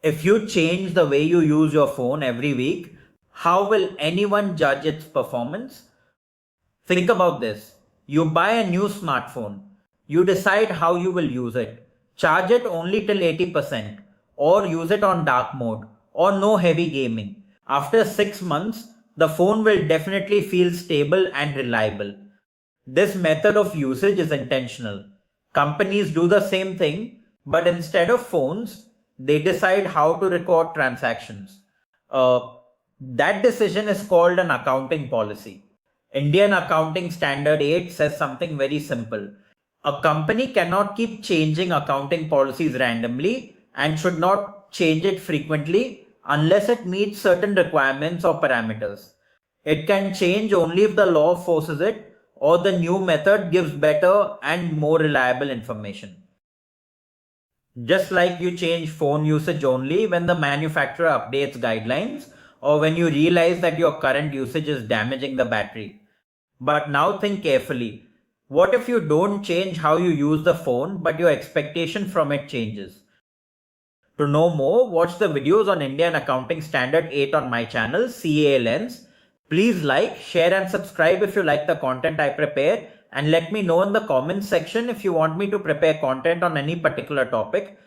If you change the way you use your phone every week, how will anyone judge its performance? Think about this. You buy a new smartphone. You decide how you will use it. Charge it only till 80%, or use it on dark mode, or no heavy gaming. After 6 months, the phone will definitely feel stable and reliable. This method of usage is intentional. Companies do the same thing, but instead of phones, they decide how to record transactions. Uh, that decision is called an accounting policy. Indian Accounting Standard 8 says something very simple. A company cannot keep changing accounting policies randomly and should not change it frequently unless it meets certain requirements or parameters. It can change only if the law forces it or the new method gives better and more reliable information. Just like you change phone usage only when the manufacturer updates guidelines or when you realize that your current usage is damaging the battery. But now think carefully. What if you don't change how you use the phone, but your expectation from it changes? To know more, watch the videos on Indian Accounting Standard 8 on my channel, CA Lens. Please like, share and subscribe if you like the content I prepare, and let me know in the comments section if you want me to prepare content on any particular topic.